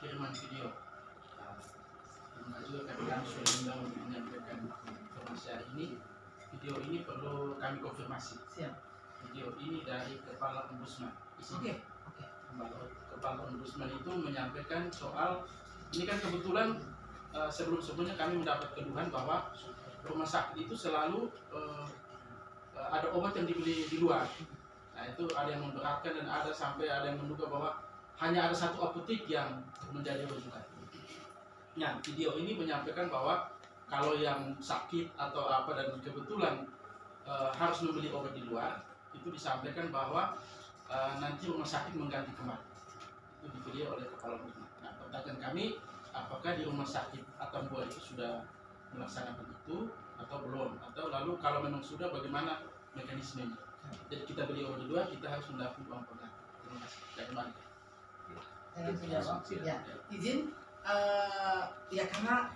kiriman video. Juga kami sudah menyampaikan informasi hari ini. Video ini perlu kami konfirmasi. Siap. Video ini dari Kepala Ombudsman. Oke. Kepala Ombudsman itu menyampaikan soal ini kan kebetulan sebelum-sebelumnya kami mendapat keluhan bahwa rumah sakit itu selalu ada obat yang dibeli di luar. Nah itu ada yang memberatkan dan sampai ada yang menduga bahwa hanya ada satu apotek yang menjadi rujukan. Nah video ini menyampaikan bahwa kalau yang sakit atau apa dan kebetulan harus membeli obat di luar, itu disampaikan bahwa nanti rumah sakit mengganti kembali. Itu dipilih oleh Kepala Ombudsman. Nah pertanyaan kami, apakah di rumah sakit Atambua itu sudah melaksanakan itu atau belum? Atau lalu kalau memang sudah, bagaimana mekanismenya? Jadi kita beli obat di luar, kita harus mendapat uang pegang. Terima kasih. Ya, izin ya karena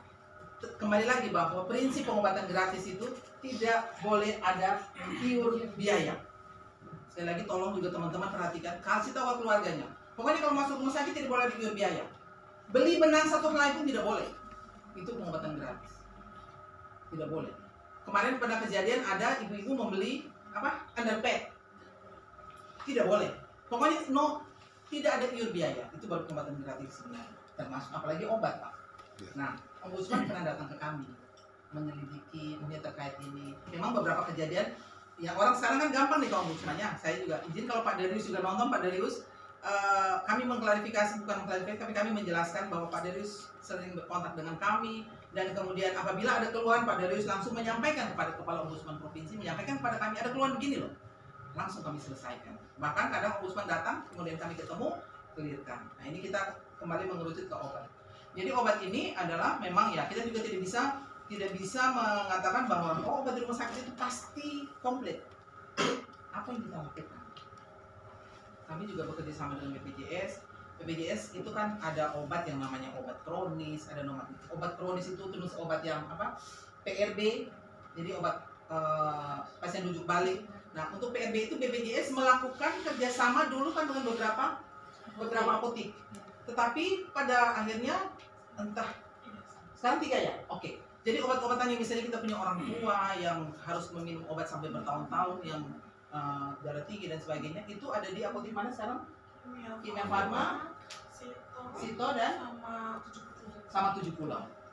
kembali lagi bahwa prinsip pengobatan gratis itu tidak boleh ada pure biaya. Sekali lagi tolong juga teman-teman perhatikan, kasih tahu keluarganya. Pokoknya kalau masuk rumah sakit tidak boleh ada pure biaya. Beli benang satu helai pun tidak boleh. Itu pengobatan gratis. Tidak boleh. Kemarin pada kejadian ada ibu-ibu membeli underpad. Tidak boleh. Pokoknya tidak ada pure biaya. Itu baru pengobatan gratis sebenarnya. Termasuk apalagi obat, Pak. Nah, Ombudsman pernah datang ke kami menyelidiki terkait ini. Memang beberapa kejadian ya orang sekarang kan gampang nih kalau Ombudsmannya. Saya juga izin kalau Pak Darius juga nonton, Pak Darius kami mengklarifikasi, bukan mengklarifikasi, tapi kami menjelaskan bahwa Pak Darius sering berkontak dengan kami, dan kemudian apabila ada keluhan, Pak Darius langsung menyampaikan kepada Kepala Ombudsman Provinsi, menyampaikan kepada kami ada keluhan begini loh, langsung kami selesaikan. Bahkan kadang Ombudsman datang, kemudian kami ketemu, clearkan. Nah ini kita kembali mengerucut ke obat. Jadi obat ini adalah memang ya kita juga tidak bisa mengatakan bahwa obat di rumah sakit itu pasti komplit. Apa yang kita lakukan? Kami juga bekerja sama dengan BPJS. BPJS itu kan ada obat yang namanya obat kronis, ada obat kronis itu terus obat yang PRB, jadi obat pasien rujuk balik. Nah untuk PRB itu BPJS melakukan kerjasama dulu kan dengan beberapa apotek, tetapi pada akhirnya entah sekarang 3 ya, oke. Jadi obat-obatan yang misalnya kita punya orang tua yang harus meminum obat sampai bertahun-tahun, yang darah tinggi dan sebagainya, itu ada di apotek mana sekarang? Kimia Farma, Sito dan sama 70.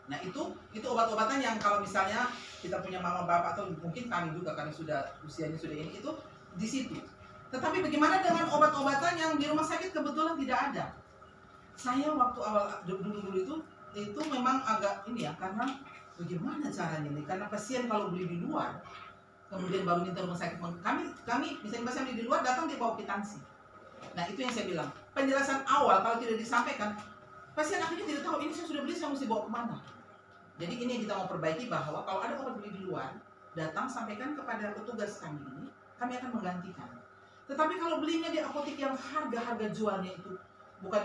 Nah itu obat-obatan yang kalau misalnya kita punya mama bapak atau mungkin kami juga karena usianya sudah ini, itu di situ. Tetapi bagaimana dengan obat-obatan yang di rumah sakit kebetulan tidak ada? Saya waktu awal dulu itu memang agak ini ya, karena bagaimana caranya nih? Karena pasien kalau beli di luar, kemudian baru minta rumah sakit, kami misalnya pasien beli di luar datang dia bawa kwitansi. Nah itu yang saya bilang, penjelasan awal kalau tidak disampaikan, pasien akhirnya tidak tahu ini saya sudah beli, saya mesti bawa kemana. Jadi ini yang kita mau perbaiki, bahwa kalau ada obat beli di luar, datang sampaikan kepada petugas kami ini, kami akan menggantikan. Tetapi kalau belinya di apotek yang harga jualnya itu bukan,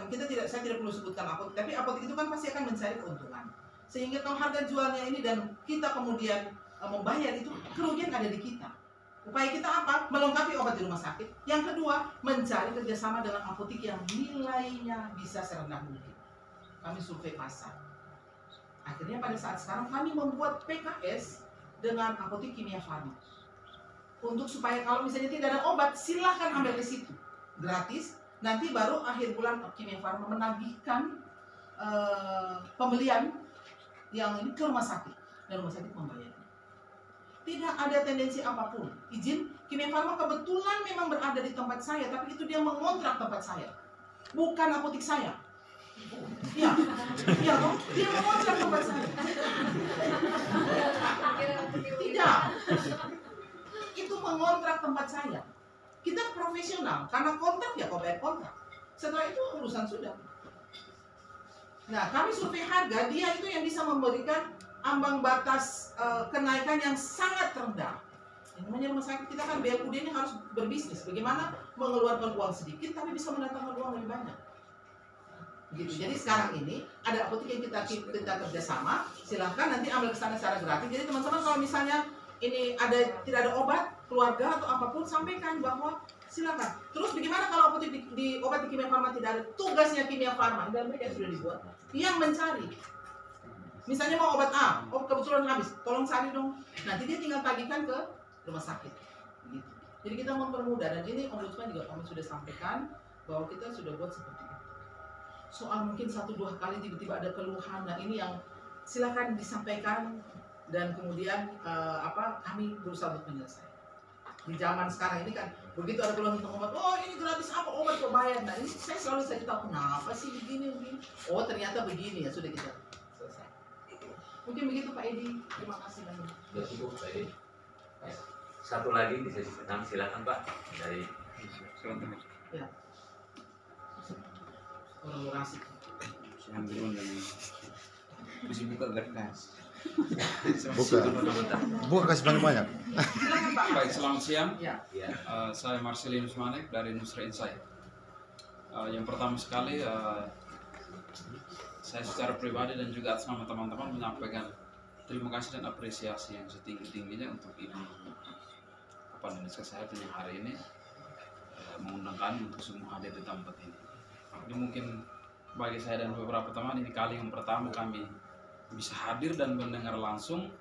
saya tidak perlu sebutkan apotek, tapi apotek itu kan pasti akan mencari keuntungan. Sehingga kalau harga jualnya ini dan kita kemudian membayar, itu kerugian ada di kita. Upaya kita apa? Melengkapi obat di rumah sakit. Yang kedua, mencari kerjasama dengan apotek yang nilainya bisa serendah mungkin. Kami survei pasar. Akhirnya pada saat sekarang kami membuat PKS dengan apotek Kimia Farma. Untuk supaya kalau misalnya tidak ada obat, silahkan ambil ke situ. Gratis. Nanti baru akhir bulan Kimia Farma menagihkan pembelian yang ini ke rumah sakit. Dan rumah sakit membayarnya. Tidak ada tendensi apapun. Izin Kimia Farma kebetulan memang berada di tempat saya, tapi itu dia mengontrak tempat saya, bukan apotek saya. Iya, dong. Dia mengontrak tempat saya. Tidak. Itu mengontrak tempat saya. Kita profesional, karena kontrak ya kau bayar kontrak. Setelah itu urusan sudah. Nah, kami survei harga, dia itu yang bisa memberikan ambang batas kenaikan yang sangat rendah. Yang namanya rumah sakit kita kan BLUD ini harus berbisnis. Bagaimana mengeluarkan uang sedikit tapi bisa mendatangkan uang lebih banyak. Begitu. Jadi sekarang ini ada apotek yang kita kerjasama. Silahkan nanti ambil ke sana secara gratis. Jadi teman-teman kalau misalnya ini tidak ada obat, keluarga atau apapun, sampaikan bahwa silakan. Terus bagaimana kalau di obat di kimia farma tidak ada? Tugasnya kimia farma, dan mereka sudah dibuat, yang mencari. Misalnya mau obat A, oh kebetulan habis, tolong cari dong. Nanti dia tinggal tagihkan ke rumah sakit. Gitu. Jadi kita mempermudah, dan ini Ombudsman juga kami sudah sampaikan bahwa kita sudah buat seperti itu. Soal mungkin 1-2 kali tiba-tiba ada keluhan, nah ini yang silakan disampaikan, dan kemudian kami berusaha untuk menyelesaikan. Di zaman sekarang ini kan begitu ada keluhan tentang obat, oh ini gratis apa, obat kok bayar. Nah ini saya selalu tahu kenapa sih begini. Oh ternyata begini, ya sudah kita selesai. Mungkin begitu Pak Edi, terima kasih banyak. Sudah cukup Pak Edi. Satu lagi di sesi pertama, silakan Pak dari Ya. Kolaborasi. Masih buka berkas. Buka kasih banyak-banyak. Silakan Pak. Baik, selamat siang. Ya. Saya Marcelinus Manek dari Nusra Insight. Yang pertama sekali, saya secara pribadi dan juga atas nama teman-teman menyampaikan terima kasih dan apresiasi yang setinggi-tingginya untuk Ibu Kepala Dinas Kesehatan yang hari ini mengundang kami untuk semua hadir di tempat ini. Ini mungkin bagi saya dan beberapa teman ini kali yang pertama kami bisa hadir dan mendengar langsung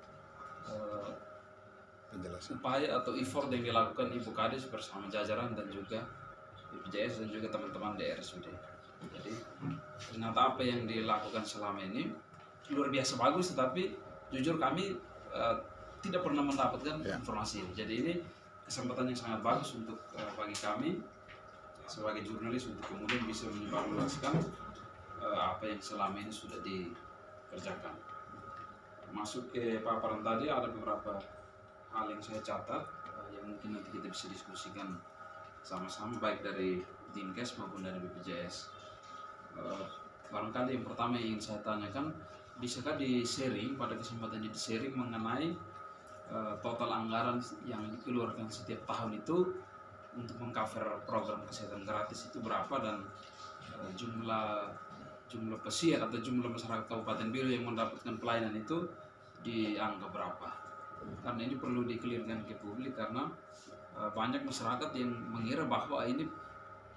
upaya atau effort yang dilakukan Ibu Kadis bersama jajaran dan juga BPJS dan juga teman-teman di RSUD. Jadi ternyata apa yang dilakukan selama ini luar biasa bagus, tetapi jujur kami tidak pernah mendapatkan informasi ini. Jadi ini kesempatan yang sangat bagus untuk bagi kami sebagai jurnalis untuk kemudian bisa menyebarluaskan apa yang selama ini sudah dikerjakan. Masuk ke paparan tadi ada beberapa hal yang saya catat yang mungkin nanti kita bisa diskusikan sama-sama baik dari Dinkes maupun dari BPJS. Barangkali yang pertama yang ingin saya tanyakan, bisakah di-sharing pada kesempatan ini di-sharing mengenai total anggaran yang dikeluarkan setiap tahun itu untuk mengcover program kesehatan gratis itu berapa, dan jumlah pasien atau jumlah masyarakat Kabupaten Belu yang mendapatkan pelayanan itu di angka berapa? Karena ini perlu dikelirkan ke publik, karena banyak masyarakat yang mengira bahwa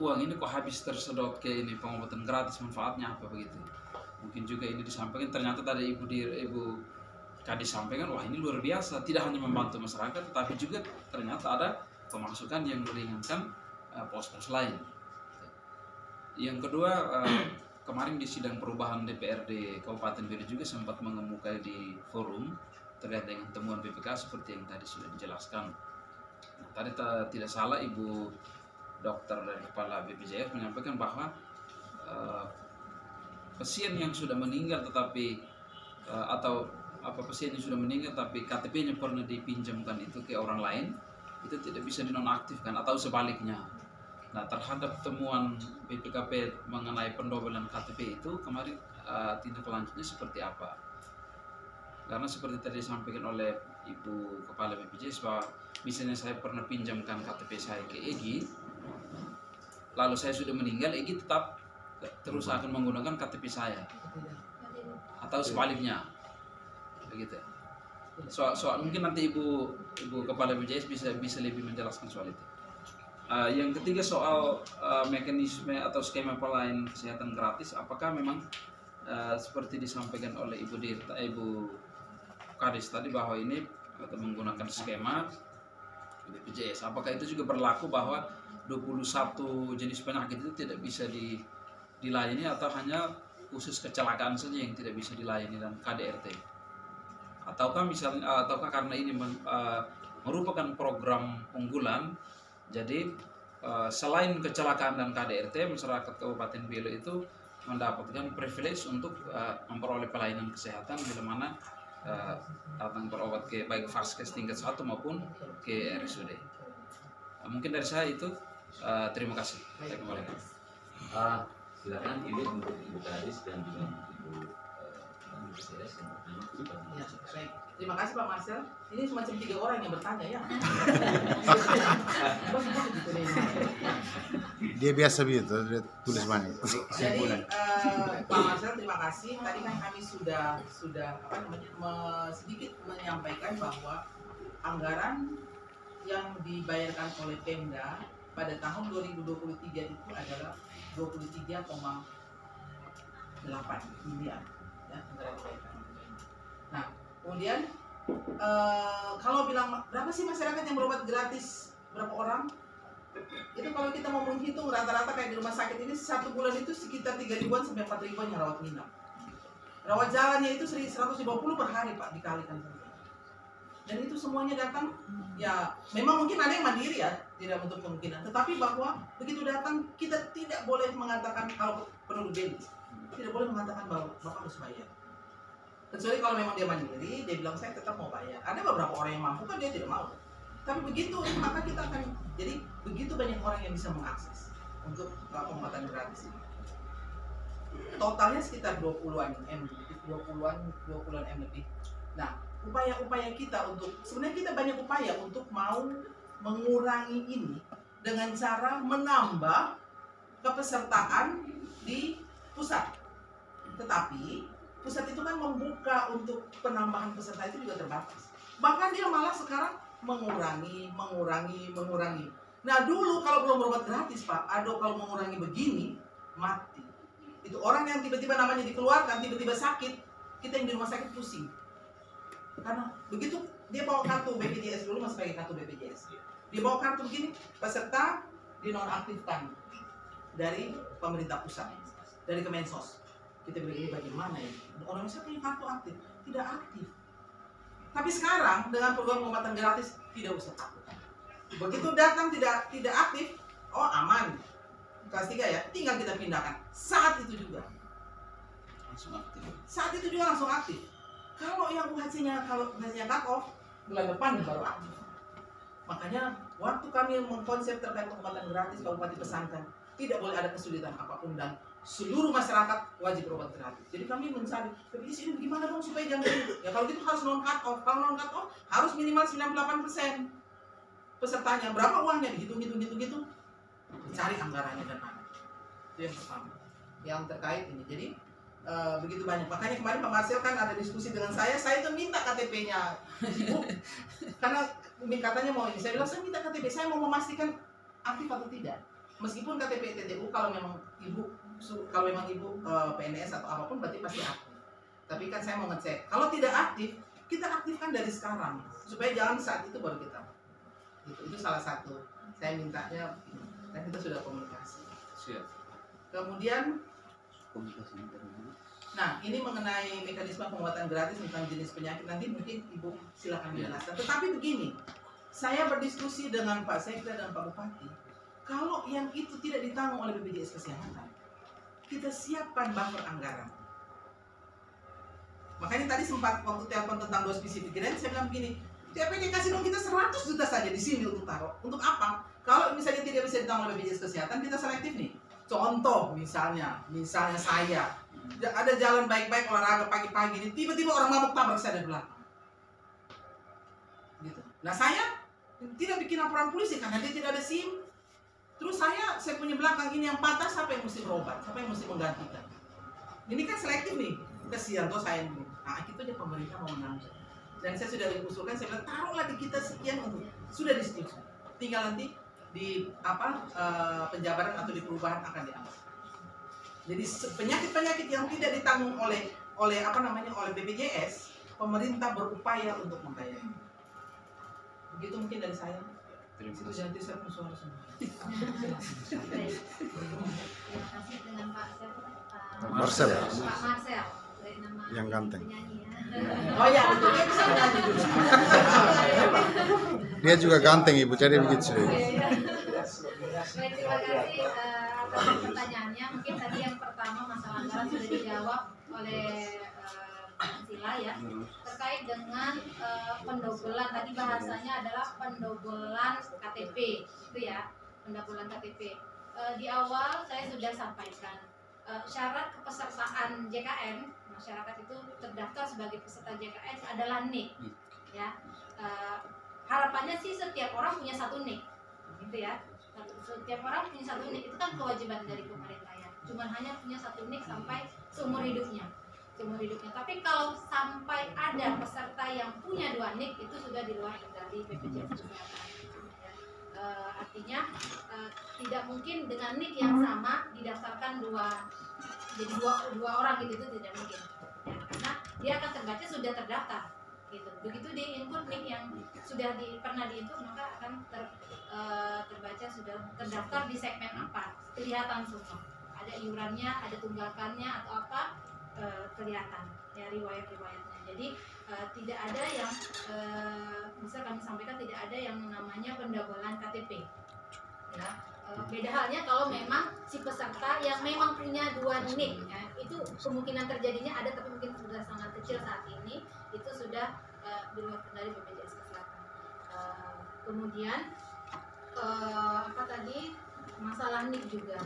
uang ini kok habis tersedot ke ini pengobatan gratis, manfaatnya apa begitu. Mungkin juga ini disampaikan, ternyata tadi Ibu Kadis sampaikan, wah ini luar biasa, tidak hanya membantu masyarakat tetapi juga ternyata ada pemasukan yang meringankan pos-pos lain. Yang kedua, kemarin di sidang perubahan DPRD Kabupaten Belu juga sempat mengemukai di forum terkait dengan temuan BPK seperti yang tadi sudah dijelaskan. Nah, tadi tidak salah Ibu Dokter dari Kepala BPJS menyampaikan bahwa pasien yang sudah meninggal tetapi pasien yang sudah meninggal tapi KTP-nya pernah dipinjamkan itu ke orang lain, itu tidak bisa dinonaktifkan atau sebaliknya. Nah, terhadap temuan BPKP mengenai pendobelan KTP itu kemarin tindak lanjutnya seperti apa? Karena seperti tadi disampaikan oleh Ibu Kepala BPJS bahwa misalnya saya pernah pinjamkan KTP saya ke Egi, lalu saya sudah meninggal, Egi tetap terus akan menggunakan KTP saya atau sebaliknya, begitu. Soal mungkin nanti Ibu Kepala BPJS bisa lebih menjelaskan soal itu. Yang ketiga soal mekanisme atau skema pelayanan kesehatan gratis, apakah memang seperti disampaikan oleh Ibu Kadis tadi bahwa ini menggunakan skema BPJS, apakah itu juga berlaku bahwa 21 jenis penyakit itu tidak bisa dilayani atau hanya khusus kecelakaan saja yang tidak bisa dilayani dan KDRT? Ataukah karena ini merupakan program unggulan, jadi selain kecelakaan dan KDRT, masyarakat Kabupaten Belu itu mendapatkan privilege untuk memperoleh pelayanan kesehatan bila mana datang berobat ke baik Vaskes tingkat 1 maupun ke RSUD. Mungkin dari saya itu, terima kasih. Saya kembalikan. Silakan ini untuk Ibu Kadis dan juga Ibu BPJS yang pertama. Ya, baik. Terima kasih Pak Marcel. Ini semacam 3 orang yang bertanya ya. Dia biasa begitu, dia tulis banyak. Jadi Pak Marcel terima kasih. Tadi kan kami sudah sedikit menyampaikan bahwa anggaran yang dibayarkan oleh Pemda pada tahun 2023 itu adalah 23,8 miliar ya, antara dibayarkan oleh Pemda. Nah, kemudian kalau bilang berapa sih masyarakat yang berobat gratis, berapa orang? Itu kalau kita mau menghitung rata-rata kayak di rumah sakit ini satu bulan itu sekitar 3.000-an sampai 4.000-an yang rawat inap. Rawat jalannya itu 150 per hari Pak, dikalikan saja. Dan itu semuanya datang, ya memang mungkin ada yang mandiri ya, tidak untuk kemungkinan. Tetapi bahwa begitu datang kita tidak boleh mengatakan kalau penduduk Beli, tidak boleh mengatakan bahwa Bapak harus bayar. Kecuali kalau memang dia mandiri, dia bilang saya tetap mau bayar. Ada beberapa orang yang mampu kan dia tidak mau. Tapi begitu, maka kita akan, jadi begitu banyak orang yang bisa mengakses untuk pengobatan gratis ini. Totalnya sekitar 20-an M lebih. Nah, upaya-upaya kita untuk, sebenarnya kita banyak upaya untuk mau mengurangi ini dengan cara menambah kepesertaan di pusat. Tetapi pusat itu kan membuka untuk penambahan peserta itu juga terbatas. Bahkan dia malah sekarang mengurangi. Nah dulu kalau belum berobat gratis Pak, kalau mengurangi begini, mati. Itu orang yang tiba-tiba namanya dikeluarkan, tiba-tiba sakit, kita yang di rumah sakit pusing. Karena begitu dia bawa kartu BPJS, dulu masih pakai kartu BPJS. Dia bawa kartu begini, peserta dinonaktifkan dari pemerintah pusat, dari Kemensos. Kita bilang ini bagaimana ya? Orang Indonesia punya kartu aktif, tidak aktif. Tapi sekarang dengan program pengobatan gratis tidak usah takut. Begitu datang tidak aktif, oh aman. Kelas 3 ya, tinggal kita pindahkan. Saat itu juga Langsung aktif. Saat itu juga langsung aktif. Kalau yang UHC-nya cut off, bulan depan baru aktif. Makanya waktu kami mengkonsep terkait pengobatan gratis Pak Bupati pesankan, tidak boleh ada kesulitan apapun dan seluruh masyarakat wajib berobat gratis. Jadi kami mencari, BPJS ini bagaimana dong supaya jangan gitu? Ya kalau gitu harus non cut off. Kalau non cut off harus minimal 98% pesertanya. Berapa uangnya? Dihitung. Cari anggarannya dan mana. Itu yang pertama. Yang terkait ini. Jadi begitu banyak. Makanya kemarin Pak Marcel kan ada diskusi dengan saya itu minta KTP-nya Ibu. Karena katanya mau ini. Saya bilang saya minta KTP, saya mau memastikan aktif atau tidak. Meskipun KTP TTU kalau memang ibu PNS atau apapun berarti pasti aktif. Tapi kan saya mau ngecek. Kalau tidak aktif, kita aktifkan dari sekarang supaya jangan saat itu baru kita. Itu salah satu. Saya mintanya dan kita sudah komunikasi. Siap. Kemudian nah, ini mengenai mekanisme pengobatan gratis tentang jenis penyakit nanti mungkin Ibu silakan menjelaskan. Tetapi begini, saya berdiskusi dengan Pak Sekda dan Pak Bupati. Kalau yang itu tidak ditanggung oleh BPJS Kesehatan, kita siapkan buffer anggaran. Makanya tadi sempat waktu telepon tentang 2 spesifik grant, saya bilang begini, TPD kasih dong kita 100 juta saja di sini untuk taruh. Untuk apa? Kalau misalnya tidak bisa ditanggung oleh BPJS Kesehatan, kita selektif nih. Contoh misalnya saya ada jalan baik-baik olahraga pagi-pagi ini, tiba-tiba orang mabuk tabrak saya dari belakang. Gitu. Nah saya tidak bikin laporan polisi karena dia tidak ada SIM. Terus saya punya belakang ini yang patah, siapa yang mesti berobat? Siapa yang mesti menggantikan? Ini kan selektif nih, kesian tuh saya ini. Nah itu aja pemerintah mau menanggung. Dan saya sudah usulkan, saya bilang taruhlah di kita sekian untuk sudah disetujui. Tinggal nanti di penjabaran atau di perubahan akan diambil. Jadi penyakit-penyakit yang tidak ditanggung oleh BPJS, pemerintah berupaya untuk membayar. Begitu mungkin dari saya. Terima Itu kasih. jangan suara semua. Baik. Terima kasih dengan Pak Marcel. Pak Marcel dari nama Yang ganteng. penyanyi ya. Oh ya, betul. Dia bisa menyanyi dulu. Dia juga ganteng Ibu, jadi begitu. Baik, terima kasih atas pertanyaannya. Mungkin tadi yang pertama masalah anggaran sudah dijawab oleh Pak Sila ya, terkait dengan pendobelan. Tadi bahasanya adalah pendobelan KTP, itu ya, pendobelan KTP. Di awal saya sudah sampaikan syarat kepesertaan JKN, masyarakat itu terdaftar sebagai peserta JKN adalah NIK, ya. Harapannya sih setiap orang punya satu NIK, gitu ya. Setiap orang punya satu NIK, itu kan kewajiban dari pemerintah ya. Cuman hanya punya satu NIK sampai seumur hidupnya. Tapi kalau sampai ada peserta yang punya 2 NIK, itu sudah di luar dari BPJS Kesehatan. Artinya tidak mungkin dengan nik yang sama didaftarkan dua orang gitu, itu tidak mungkin ya, karena dia akan terbaca sudah terdaftar gitu. Begitu di input nik yang sudah pernah di input, maka akan terbaca sudah terdaftar di segmen apa, kelihatan semua, ada iurannya, ada tunggakannya atau apa, kelihatan ya riwayatnya. Jadi tidak ada yang bisa kami sampaikan, tidak ada yang namanya pendabelan KTP ya. Beda halnya kalau memang si peserta yang memang punya dua nik ya, itu kemungkinan terjadinya ada, tapi mungkin sudah sangat kecil saat ini, itu sudah di luar kendali BPJS Kesehatan. Kemudian apa tadi, masalah nik juga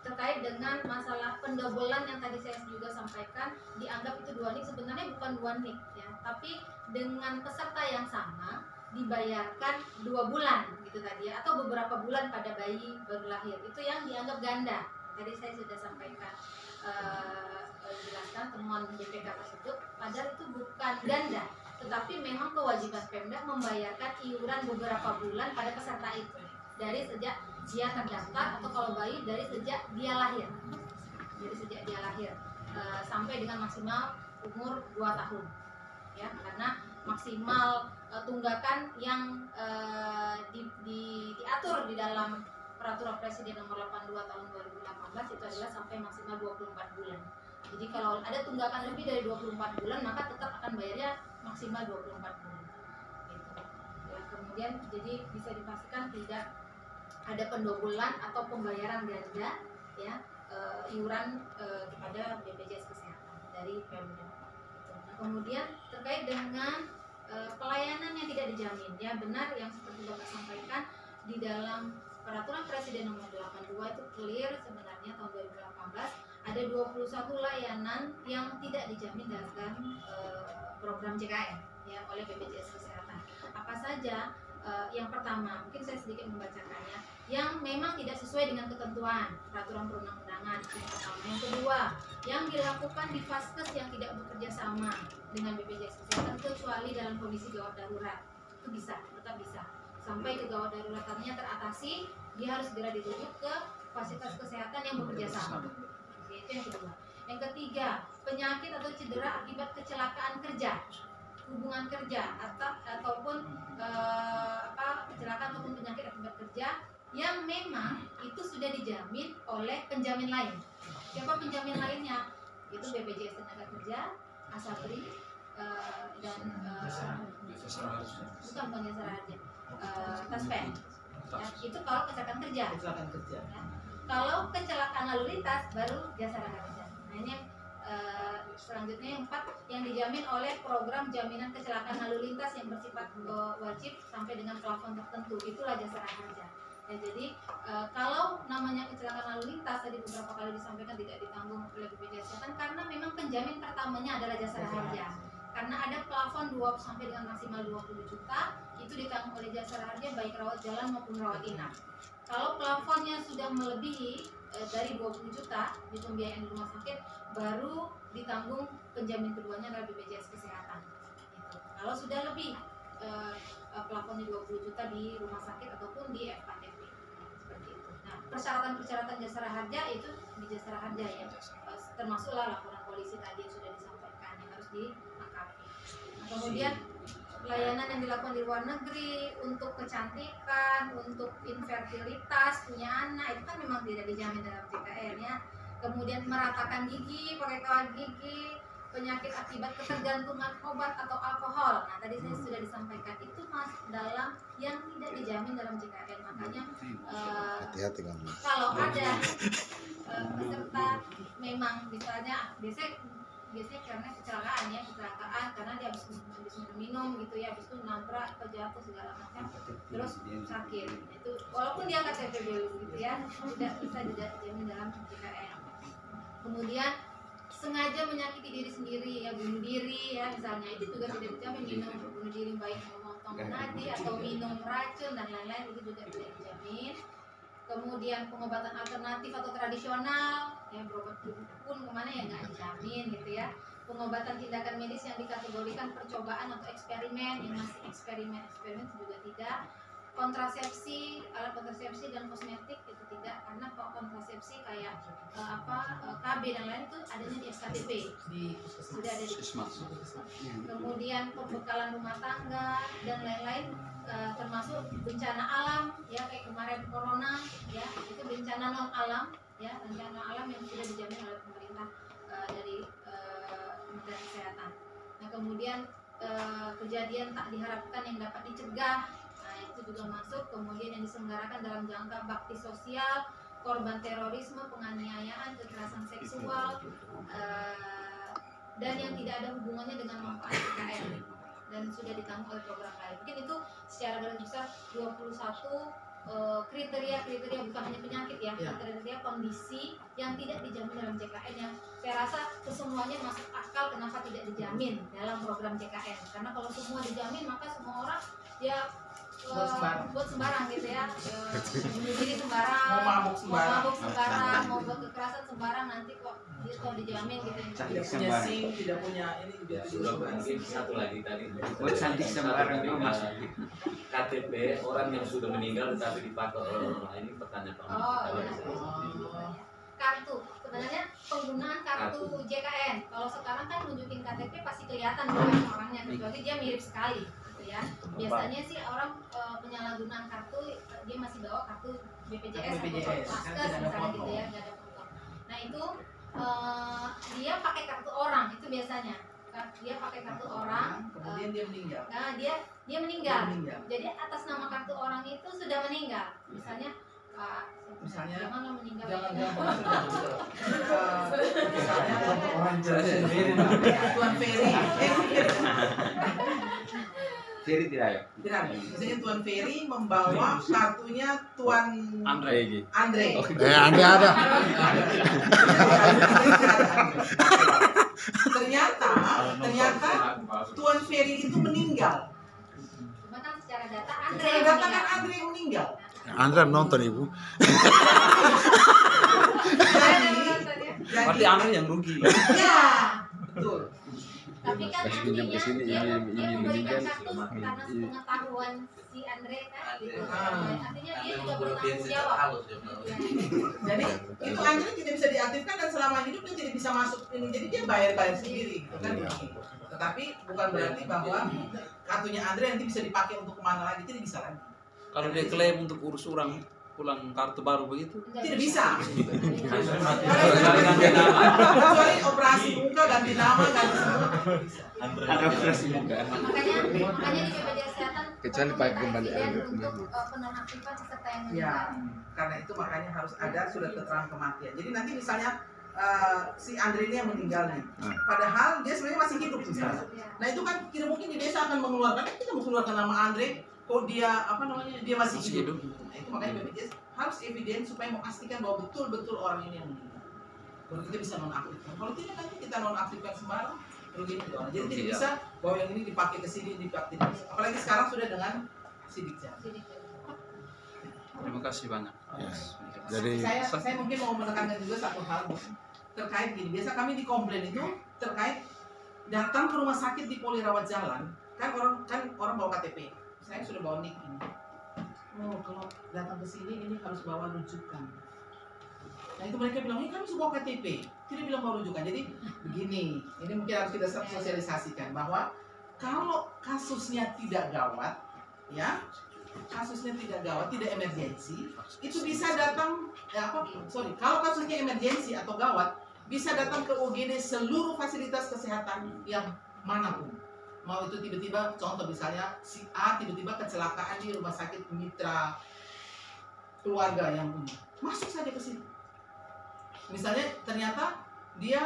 terkait dengan masalah pendobelan yang tadi saya juga sampaikan, dianggap itu dua nik, sebenarnya bukan dua nik ya, tapi dengan peserta yang sama dibayarkan 2 bulan gitu tadi ya, atau beberapa bulan pada bayi baru lahir, itu yang dianggap ganda. Tadi saya sudah sampaikan jelaskan temuan BPK tersebut, padahal itu bukan ganda, tetapi memang kewajiban Pemda membayarkan iuran beberapa bulan pada peserta itu dari sejak dia terdaftar, atau kalau bayi dari sejak dia lahir, sampai dengan maksimal umur 2 tahun ya, karena maksimal tunggakan yang diatur di dalam Peraturan Presiden Nomor 82 Tahun 2018 itu adalah sampai maksimal 24 bulan. Jadi kalau ada tunggakan lebih dari 24 bulan, maka tetap akan bayarnya maksimal 24 bulan. Gitu. Ya, kemudian jadi bisa dipastikan tidak ada pendobelan atau pembayaran ganda ya, iuran kepada BPJS Kesehatan dari Pemda. Nah, kemudian terkait dengan pelayanan yang tidak dijamin, ya benar yang seperti Bapak sampaikan, di dalam Peraturan Presiden Nomor 82 itu clear sebenarnya tahun 2018 ada 21 layanan yang tidak dijamin dalam program JKN ya oleh BPJS Kesehatan. Apa saja? Yang pertama, mungkin saya sedikit membacakannya, yang memang tidak sesuai dengan ketentuan peraturan perundang-undangan. Yang pertama, yang kedua, yang dilakukan di vaskes yang tidak bekerja sama dengan BPJS Kesehatan kecuali dalam kondisi gawat darurat, itu bisa, tetap bisa. Sampai ke gawat darurat artinya teratasi, dia harus segera dirujuk ke fasilitas kesehatan yang bekerja sama. Itu yang kedua. Yang ketiga, penyakit atau cedera akibat kecelakaan kerja, hubungan kerja ataupun kecelakaan ataupun penyakit akibat kerja yang memang itu sudah dijamin oleh penjamin lain. Siapa penjamin lainnya? Itu BPJS Tenagakerja, Asabri, dan bukan Jasara Harja, Taspen. Ya, itu kalau kecelakaan kerja. Ya. Kalau kecelakaan lalu lintas baru Jasara Harja. Nah ini selanjutnya yang 4 yang dijamin oleh program jaminan kecelakaan lalu lintas yang bersifat wajib sampai dengan plafon tertentu, itulah Jasara Harja. Ya, jadi kalau namanya kecelakaan lalu lintas tadi beberapa kali disampaikan tidak ditanggung oleh BPJS Kesehatan karena memang penjamin pertamanya adalah Jasara Harja. Karena ada plafon 2 sampai dengan maksimal 20 juta itu ditanggung oleh Jasara Harja baik rawat jalan maupun rawat inap. Kalau plafonnya sudah melebihi dari 20 juta di pembiayaan di rumah sakit, baru ditanggung penjamin keduanya adalah BPJS Kesehatan. Gitu. Kalau sudah lebih plafonnya 20 juta di rumah sakit ataupun di FKTP seperti itu. Nah, persyaratan-persyaratan Jasara Harja itu di Jasara Harja ya, termasuklah laporan polisi tadi yang sudah disampaikan yang harus dilengkapi. Nah, kemudian pelayanan yang dilakukan di luar negeri untuk kecantikan, untuk infertilitas, punya anak itu kan memang tidak dijamin dalam JKN ya. Kemudian meratakan gigi, pakai kawat gigi, penyakit akibat ketergantungan obat atau alkohol. Nah tadi saya sudah disampaikan itu masuk dalam yang tidak dijamin dalam JKN. Makanya hati-hati kamu. kalau ada peserta memang misalnya biasanya karena kecelakaan karena dia habis minum gitu ya, habis itu nabrak atau jatuh segala macam terus sakit, itu walaupun dia KTP dulu gitu ya tidak bisa dijamin dalam JKN. Kemudian sengaja menyakiti diri sendiri ya, bunuh diri ya misalnya, itu juga tidak dijamin. Minum bunuh diri baik memotong nadi atau minum racun dan lain-lain itu juga tidak dijamin. Kemudian pengobatan alternatif atau tradisional ya, berobat dukun kemana ya nggak dijamin gitu ya. pengobatan tindakan medis yang dikategorikan percobaan atau eksperimen, yang masih eksperimen juga tidak. Kontrasepsi, alat kontrasepsi dan kosmetik itu tidak, karena kontrasepsi kayak KB dan lain itu adanya di SKTP, sudah ada di kemudian pembekalan rumah tangga dan lain-lain, termasuk bencana alam ya, kayak kemarin corona ya, itu bencana non alam ya, bencana non alam yang sudah dijamin oleh pemerintah dari Kementerian Kesehatan. Nah kemudian kejadian tak diharapkan yang dapat dicegah, nah itu juga masuk. Kemudian yang diselenggarakan dalam jangka bakti sosial, korban terorisme, penganiayaan, kekerasan seksual, dan yang tidak ada hubungannya dengan manfaat IKN dan sudah ditanggung oleh program lain. Mungkin itu secara garis besar 21 kriteria bukan hanya penyakit ya, kriteria kondisi yang tidak dijamin dalam JKN, yang saya rasa kesemuanya masuk akal kenapa tidak dijamin dalam program JKN, karena kalau semua dijamin maka semua orang ya buat sembarang gitu ya, bunuh diri sembarang, mau mabuk sembarang, mau buat kekerasan sembarang, nanti kok dia kalau dijamin gitu ya. Tidak punya SIM, tidak punya ini juga. Sudah mungkin satu lagi tadi. Buat cantik sembarang itu mas. KTP orang yang sudah meninggal tetapi dipakai oleh orang lain, ini pertanyaan Pak. Kartu, sebenarnya penggunaan kartu JKN. Kalau sekarang kan nunjukin KTP pasti kelihatan bukan orangnya, kecuali dia mirip sekali. Ya. Biasanya sih orang penyalahgunaan kartu dia masih bawa kartu BPJS atau Paskes misalnya gitu ya, nggak ada foto. Nah itu dia pakai kartu orang itu biasanya, dia pakai kartu orang. Kemudian dia meninggal. Nah dia meninggal. Jadi atas nama kartu orang itu sudah meninggal. Misalnya janganlah meninggal. Misalnya Orang jelas sendiri. Tuan Ferry. Ferry tidak ya? Tidak. Misalnya Tuan Ferry membawa kartunya Tuan Andre. Andre ada. Ternyata Tuan Ferry itu meninggal. Cuma kan secara data Andre Secara data kan Andre yang meninggal. Andre nonton ibu. Berarti Andre yang rugi. Ya, betul. Tapi kan artinya dia memberikan kartu karena pengetahuan si Andre kan gitu. Artinya dia juga bertanggung jawab. Jadi itu Andre tidak bisa diaktifkan dan selama hidup dia tidak bisa masuk ini. Jadi dia bayar sendiri gitu kan. Tetapi bukan berarti bahwa kartunya Andre nanti bisa dipakai untuk kemana lagi, tidak bisa lagi. Kalau dia klaim untuk urus orang pulang kartu baru begitu tidak bisa. Kecuali operasi muka ganti nama ganti semua bisa. Ada operasi muka. Makanya di BPJS Kesehatan Kecuali pakai kembali untuk penonaktifan peserta yang ya, karena itu makanya harus ada surat keterangan kematian. Jadi nanti misalnya si Andre ini yang meninggal nih, padahal dia sebenarnya masih hidup misalnya. Nah itu kan tidak mungkin di desa akan mengeluarkan, kita mau keluarkan nama Andre, kok dia dia masih hidup. Nah itu makanya BPJS harus evidence supaya memastikan bahwa betul-betul orang ini yang meninggal. Baru kita bisa nonaktifkan. Kalau tidak nanti kita nonaktifkan sembarang, rugi orang. Jadi tidak bisa bahwa yang ini dipakai ke sini, dipakai. Apalagi sekarang sudah dengan Sidikjak. Terima kasih banyak. Jadi saya mungkin mau menekankan juga satu hal terkait gini. Biasa kami di komplain itu terkait datang ke rumah sakit di Poli Rawat Jalan, kan orang bawa KTP. Saya sudah bawa NIK ini. Oh, kalau datang ke sini ini harus bawa rujukan. Nah itu mereka bilang, ini kami semua KTP, tidak bilang bawa rujukan. Jadi begini, ini mungkin harus kita sosialisasikan bahwa kalau kasusnya tidak gawat, ya, kasusnya tidak gawat, tidak emergensi, itu bisa datang, kalau kasusnya emergensi atau gawat, bisa datang ke UGD seluruh fasilitas kesehatan yang manapun. Mau itu tiba-tiba, contoh misalnya si A tiba-tiba kecelakaan di rumah sakit mitra keluarga yang punya, masuk saja ke sini. Misalnya ternyata dia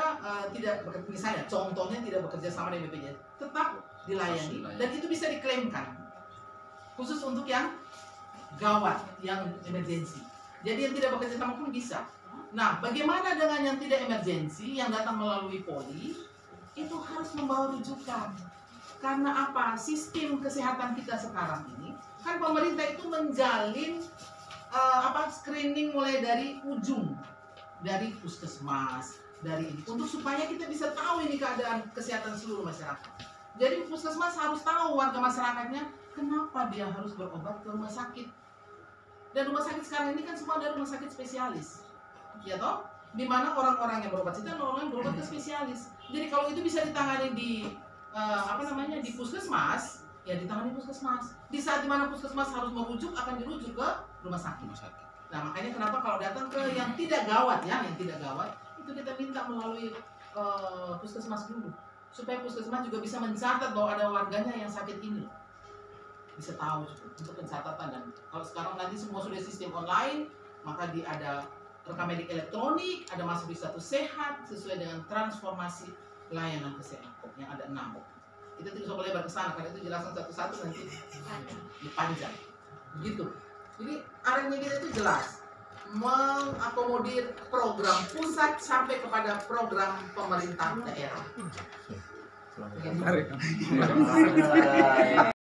tidak bekerja, misalnya contohnya tidak bekerja sama dengan BPJS, tetap dilayani dan itu bisa diklaimkan. Khusus untuk yang gawat, yang emergensi. Jadi yang tidak bekerja sama pun bisa. Nah, bagaimana dengan yang tidak emergensi, yang datang melalui poli, itu harus membawa rujukan. Karena apa? Sistem kesehatan kita sekarang ini, kan pemerintah itu menjalin screening mulai dari ujung, dari puskesmas, dari ini untuk supaya kita bisa tahu ini keadaan kesehatan seluruh masyarakat. Jadi puskesmas harus tahu warga masyarakatnya kenapa dia harus berobat ke rumah sakit. Dan rumah sakit sekarang ini kan semua ada rumah sakit spesialis, ya toh? Di mana orang-orang yang berobat itu orang yang berobat ke spesialis. Jadi kalau itu bisa ditangani di di puskesmas, ya ditangani puskesmas. Di saat dimana puskesmas harus merujuk, akan dirujuk ke rumah sakit. Nah makanya kenapa kalau datang ke yang tidak gawat ya, yang tidak gawat itu kita minta melalui puskesmas dulu, supaya puskesmas juga bisa mencatat bahwa ada warganya yang sakit ini, bisa tahu untuk pencatatan. Dan kalau sekarang nanti semua sudah sistem online, maka ada rekam medik elektronik, ada masuk di status sehat sesuai dengan transformasi layanan kesehatan yang ada 6. Kita tidak usah melebar ke sana karena itu jelasan satu-satu nanti dipanjang. Begitu. Jadi arahnya kita itu jelas mengakomodir program pusat sampai kepada program pemerintah daerah.